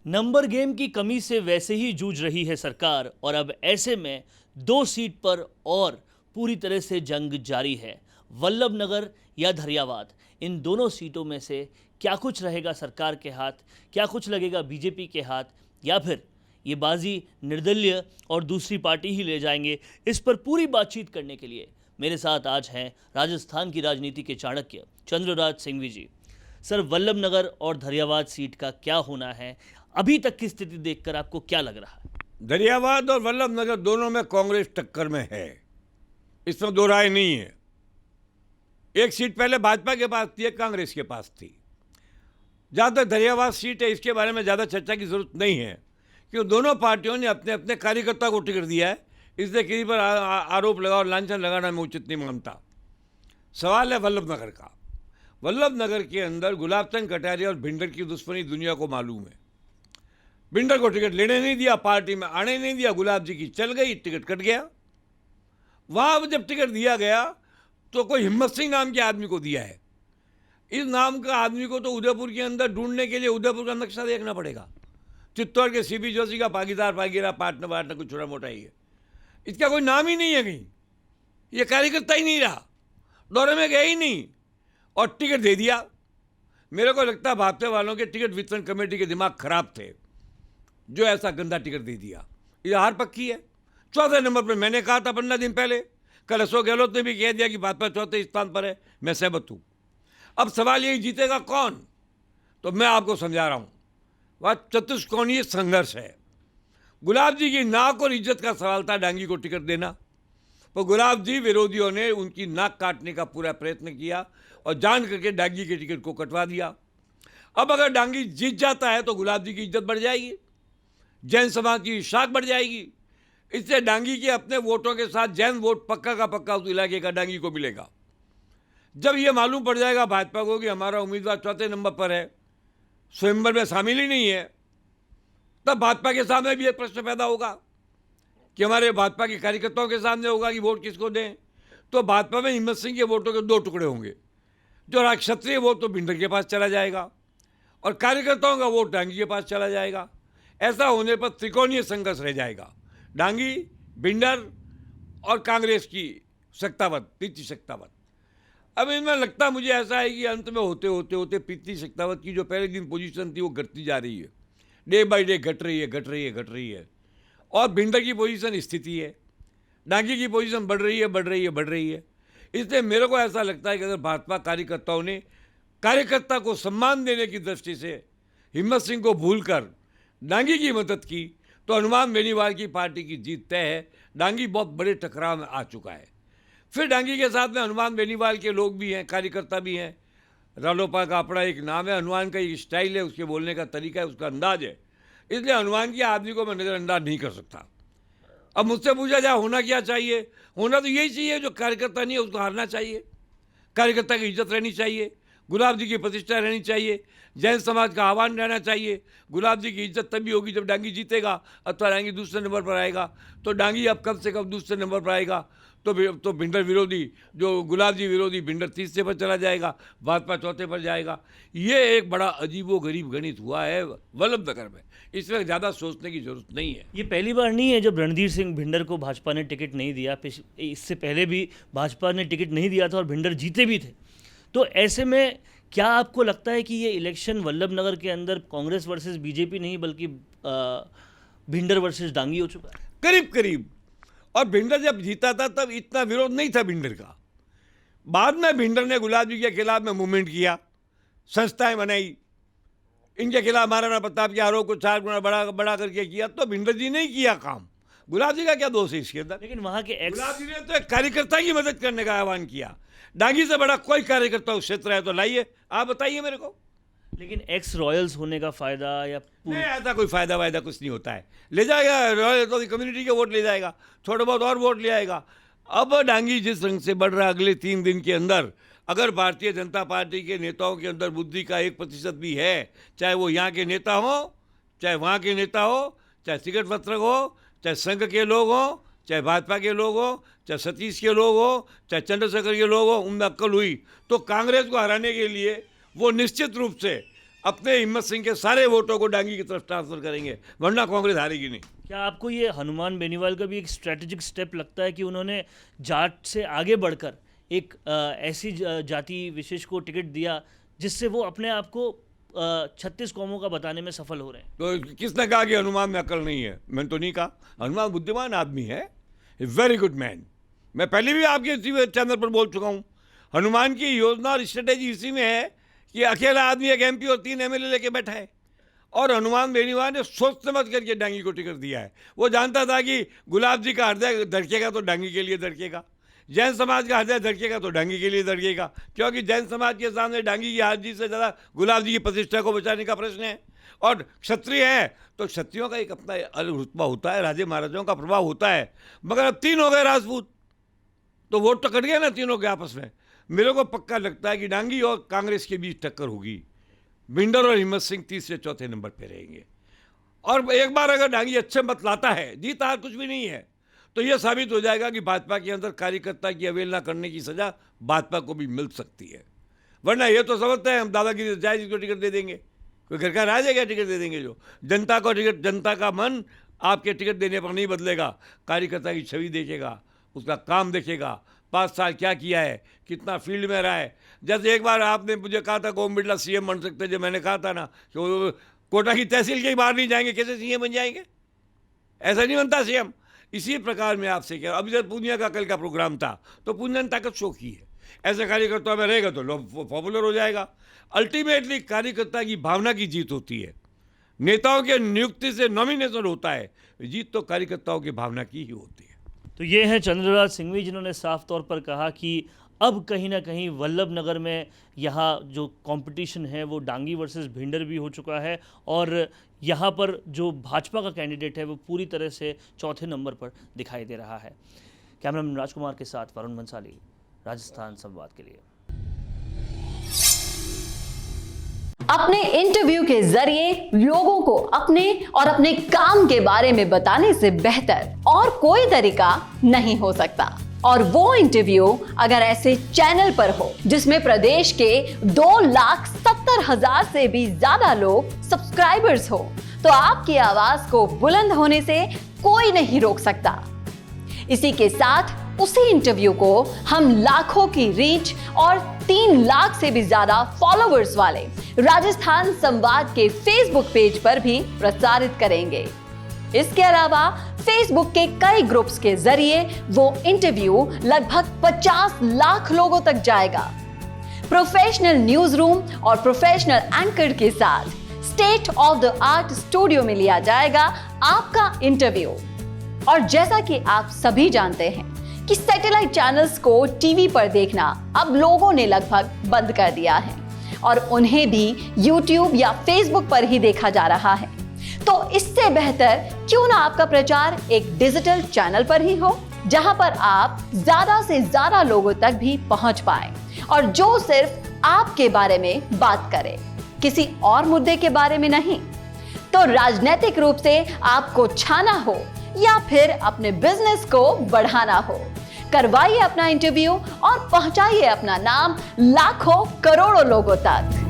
Number game की कमी से वैसे ही जूझ रही है सरकार और अब ऐसे में 2 सीट पर और पूरी तरह से जंग जारी है। वल्लभ नगर या धरियावाद, इन दोनों सीटों में से क्या कुछ रहेगा सरकार के हाथ, क्या कुछ लगेगा बीजेपी के हाथ, या फिर ये बाजी निर्दलीय और दूसरी पार्टी ही ले जाएंगे। इस पर पूरी बातचीत करने के लिए मेरे साथ आज हैं राजस्थान की राजनीति के चाणक्य चंद्रराज सिंघवी जी। सर, वल्लभ नगर और धरियावाद सीट का क्या होना है, अभी तक की स्थिति देखकर आपको क्या लग रहा है? धरियावाद और वल्लभ नगर दोनों में कांग्रेस टक्कर में है, इसमें दो राय नहीं है। एक सीट पहले भाजपा के पास थी, एक कांग्रेस के पास थी। जहाँ तक धरियावाद सीट है, इसके बारे में ज़्यादा चर्चा की जरूरत नहीं है, क्योंकि दोनों पार्टियों ने अपने अपने कार्यकर्ता को टिकट दिया है। इसलिए किसी पर आरोप लगा और लांछन लगाना मैं उचित नहीं मानता। सवाल है वल्लभ नगर का। वल्लभ नगर के अंदर गुलाब चंद कटारिया और भिंडर की दुश्मनी दुनिया को मालूम है। भिंडर को टिकट लेने नहीं दिया, पार्टी में आने नहीं दिया, गुलाब जी की चल गई, टिकट कट गया। वहाँ जब टिकट दिया गया तो कोई हिम्मत सिंह नाम के आदमी को दिया है। इस नाम का आदमी को तो उदयपुर के अंदर ढूंढने के लिए उदयपुर का नक्शा देखना पड़ेगा। चित्तौड़ के सीबी जोशी का भागीदार पार्टनर वार्टनर कुछ छोटा मोटा ही है। इसका कोई नाम ही नहीं है कहीं, ये कार्यकर्ता ही नहीं रहा, दौरे में गया ही नहीं और टिकट दे दिया। मेरे को लगता है भाजपा वालों के टिकट वितरण कमेटी के दिमाग खराब थे, जो ऐसा गंदा टिकट दे दिया। ये हार पक्की है। चौथे नंबर पर मैंने कहा था 15 दिन पहले, कल अशोक गहलोत ने भी कह दिया कि भाजपा चौथे स्थान पर है, मैं सहमत हूँ। अब सवाल यही, जीतेगा कौन? तो मैं आपको समझा रहा हूँ, वह चतुष्कोणीय संघर्ष है। गुलाब जी की नाक और इज्जत का सवाल था डांगी को टिकट देना, तो गुलाब जी विरोधियों ने उनकी नाक काटने का पूरा प्रयत्न किया और जान करके डांगी के टिकट को कटवा दिया। अब अगर डांगी जीत जाता है तो गुलाब जी की इज्जत बढ़ जाएगी, जैन समाज की शाख बढ़ जाएगी। इससे डांगी के अपने वोटों के साथ जैन वोट पक्का का पक्का उस इलाके का डांगी को मिलेगा। जब ये मालूम पड़ जाएगा भाजपा को कि हमारा उम्मीदवार चौथे नंबर पर है, स्वयंवर में शामिल ही नहीं है, तब भाजपा के सामने भी एक प्रश्न पैदा होगा कि हमारे भाजपा के कार्यकर्ताओं के सामने होगा कि वोट किसको दें। तो भाजपा में हिम्मत सिंह के वोटों के दो टुकड़े होंगे, जो क्षत्रिय वोट तो भिंडर के पास चला जाएगा और कार्यकर्ताओं का वोट डांगी के पास चला जाएगा। ऐसा होने पर त्रिकोणीय संघर्ष रह जाएगा, डांगी, भिंडर और कांग्रेस की सत्तावत, प्रीति सत्तावत। अब इनमें लगता मुझे ऐसा है कि अंत में होते होते होते प्रीति सत्तावत की जो पहले दिन पोजीशन थी वो घटती जा रही है, डे बाय डे घट रही है। और भिंडर की पोजीशन स्थिति है, डांगी की पोजीशन बढ़ रही है। इसलिए मेरे को ऐसा लगता है कि अगर भाजपा कार्यकर्ताओं ने कार्यकर्ता को सम्मान देने की दृष्टि से हिम्मत सिंह को भूलकर डांगी की मदद की तो हनुमान बेनीवाल की पार्टी की जीत तय है। डांगी बहुत बड़े टकराव में आ चुका है। फिर डांगी के साथ में हनुमान बेनीवाल के लोग भी हैं, कार्यकर्ता भी हैं। रालोपा का अपना एक नाम है, हनुमान का एक स्टाइल है, उसके बोलने का तरीका है, उसका अंदाज है। इसलिए हनुमान के आदमी को मैं नज़रअंदाज नहीं कर सकता। अब मुझसे पूछा जाए होना क्या चाहिए, होना तो यही चाहिए, जो कार्यकर्ता नहीं है उसको हारना चाहिए, कार्यकर्ता की इज्जत रहनी चाहिए, गुलाब जी की प्रतिष्ठा रहनी चाहिए, जैन समाज का आह्वान रहना चाहिए। गुलाब जी की इज्जत तभी होगी जब डांगी जीतेगा अथवा डांगी दूसरे नंबर पर आएगा। तो डांगी अब कम से कम दूसरे नंबर पर आएगा तो भिंडर विरोधी, जो गुलाब जी विरोधी भिंडर तीसरे पर चला जाएगा, भाजपा चौथे पर जाएगा। ये एक बड़ा अजीबोगरीब गणित हुआ है वल्लभ नगर में, इसमें ज़्यादा सोचने की जरूरत नहीं है। ये पहली बार नहीं है जब रणधीर सिंह भिंडर को भाजपा ने टिकट नहीं दिया, इससे पहले भी भाजपा ने टिकट नहीं दिया था और भिंडर जीते भी थे। तो ऐसे में क्या आपको लगता है कि ये इलेक्शन वल्लभ नगर के अंदर कांग्रेस वर्सेस बीजेपी नहीं बल्कि भिंडर वर्सेस डांगी हो चुका है? करीब करीब। और भिंडर जब जीता था तब इतना विरोध नहीं था भिंडर का। बाद में भिंडर ने गुलाब जी के खिलाफ में मूवमेंट किया, संस्थाएं बनाई, इनके खिलाफ महाराणा प्रताप के आरोप को 4 गुना बड़ा करके किया। तो भिंडर जी ने किया काम, गुलाब जी का क्या दोष है इसके अंदर? लेकिन वहाँ के गुलाब जी ने तो एक कार्यकर्ता की मदद करने का आह्वान किया। डांगी से बड़ा कोई कार्यकर्ता उस क्षेत्र है तो लाइए, आप बताइए मेरे को। लेकिन एक्स रॉयल्स होने का फायदा या नहीं, ऐसा कोई फायदा वायदा कुछ नहीं होता है। ले जाएगा रॉयल तो कम्युनिटी के वोट ले जाएगा, थोड़ा बहुत और वोट ले आएगा। अब डांगी जिस रंग से बढ़ रहा है, अगले 3 दिन के अंदर अगर भारतीय जनता पार्टी के नेताओं के अंदर बुद्धि का 1% भी है, चाहे वो यहाँ के नेता हो, चाहे वहाँ के नेता हो, चाहे टिकट पत्रक हो, चाहे संघ के लोग हों, चाहे भाजपा के लोग हो, चाहे सतीश के लोग हो, चाहे चंद्रशेखर के लोग हो, उनमें अक्ल हुई तो कांग्रेस को हराने के लिए वो निश्चित रूप से अपने हिम्मत सिंह के सारे वोटों को डांगी की तरफ ट्रांसफर करेंगे, वरना कांग्रेस हारेगी नहीं। क्या आपको ये हनुमान बेनीवाल का भी एक स्ट्रेटेजिक स्टेप लगता है कि उन्होंने जाट से आगे बढ़कर एक ऐसी जाति विशेष को टिकट दिया जिससे वो अपने आप को 36 कौमों का बताने में सफल हो रहे हैं? तो किसने कहा कि हनुमान में अकल नहीं है? मैंने तो नहीं कहा। हनुमान बुद्धिमान आदमी है, वेरी गुड मैन। मैं पहले भी आपके इसी चैनल पर बोल चुका हूँ। हनुमान की योजना और स्ट्रेटेजी इसी में है कि अकेला आदमी एक MP और 3 MLA लेके बैठा है, और हनुमान बेनीवाल ने सोच समझ करके डांगी को टिकट दिया है। वो जानता था कि गुलाब जी का हृदय धड़केगा तो डांगी के लिए धड़केगा, जैन समाज का हृदय धड़केगा तो डांगी के लिए धड़केगा, क्योंकि जैन समाज के सामने डांगी की हार जीत से ज़्यादा गुलाब जी की प्रतिष्ठा को बचाने का प्रश्न है। और क्षत्रिय है तो क्षत्रियों का एक अपना अलग रुतबा होता है, राजे महाराजाओं का प्रभाव होता है। मगर अब 3 हो गए राजपूत, तो वोट तो कट गया ना तीनों के आपस में। मेरे को पक्का लगता है कि डांगी और कांग्रेस के बीच टक्कर होगी। बिंडर और हिम्मत सिंह 3 से 4थे नंबर पे रहेंगे। और एक बार अगर डांगी अच्छे मत लाता है, जीत हार कुछ भी नहीं है, तो यह साबित हो जाएगा कि भाजपा के अंदर कार्यकर्ता की अवहेलना करने की सजा भाजपा को भी मिल सकती है। वरना ये तो समझते हैं हम दादागिरी से जायज को टिकट दे देंगे, कोई घर का राज है क्या टिकट दे देंगे? जो जनता को टिकट, जनता का मन आपके टिकट देने पर नहीं बदलेगा। कार्यकर्ता की छवि देखेगा, उसका काम देखेगा, 5 साल क्या किया है, कितना फील्ड में रहा है। जैसे एक बार आपने मुझे कहा था ओम बिरला CM बन सकते, जब मैंने कहा था ना कि वो कोटा की तहसील के ही बाहर नहीं जाएंगे, कैसे CM बन जाएंगे? ऐसा नहीं बनता CM। इसी प्रकार में आपसे क्या, अभी जब पूनिया का कल का प्रोग्राम था तो पूनिया ने ताकत शो की है। ऐसे कार्यकर्ता में रहेगा तो लोग पॉपुलर हो जाएगा। अल्टीमेटली कार्यकर्ता की भावना की जीत होती है। नेताओं के नियुक्ति से नॉमिनेशन होता है, जीत तो कार्यकर्ताओं की भावना की ही होती है। तो ये हैं चंद्रराज सिंघवी, जिन्होंने साफ तौर पर कहा कि अब कहीं ना कहीं वल्लभ नगर में यहाँ जो कंपटीशन है वो डांगी वर्सेस भिंडर भी हो चुका है, और यहाँ पर जो भाजपा का कैंडिडेट है वो पूरी तरह से 4थे नंबर पर दिखाई दे रहा है। कैमरामैन राजकुमार के साथ वरुण बंसाली, राजस्थान संवाद के लिए। अपने इंटरव्यू के जरिए लोगों को अपने और अपने काम के बारे में बताने से बेहतर और कोई तरीका नहीं हो सकता। और वो इंटरव्यू अगर ऐसे चैनल पर हो जिसमें प्रदेश के 2,70,000 से भी ज्यादा लोग सब्सक्राइबर्स हो, तो आपकी आवाज को बुलंद होने से कोई नहीं रोक सकता। इसी के साथ उसी इंटरव्यू को हम लाखों की रीच और 3 लाख से भी ज्यादा फॉलोअर्स वाले राजस्थान संवाद के फेसबुक पेज पर भी प्रसारित करेंगे। इसके अलावा फेसबुक के कई ग्रुप्स के जरिए वो इंटरव्यू लगभग 50 लाख लोगों तक जाएगा। प्रोफेशनल न्यूज रूम और प्रोफेशनल एंकर के साथ state of the art studio में लिया जाएगा आपका इंटरव्यू। और जैसा कि आप सभी जानते हैं कि सैटेलाइट चैनल्स को टीवी पर देखना अब लोगों ने लगभग बंद कर दिया है, और उन्हें भी YouTube या Facebook पर ही देखा जा रहा है। तो इससे बेहतर क्यों ना आपका प्रचार एक डिजिटल चैनल पर ही हो, जहां पर आप ज्यादा से ज्यादा लोगों तक भी पहुंच पाए, और जो सिर्फ आपके बारे में बात करे, किसी और मुद्दे के बारे में नहीं। तो राजनीतिक रूप से आपको छाना हो या फिर अपने बिजनेस को बढ़ाना हो, करवाइए अपना इंटरव्यू और पहुंचाइए अपना नाम लाखों करोड़ों लोगों तक।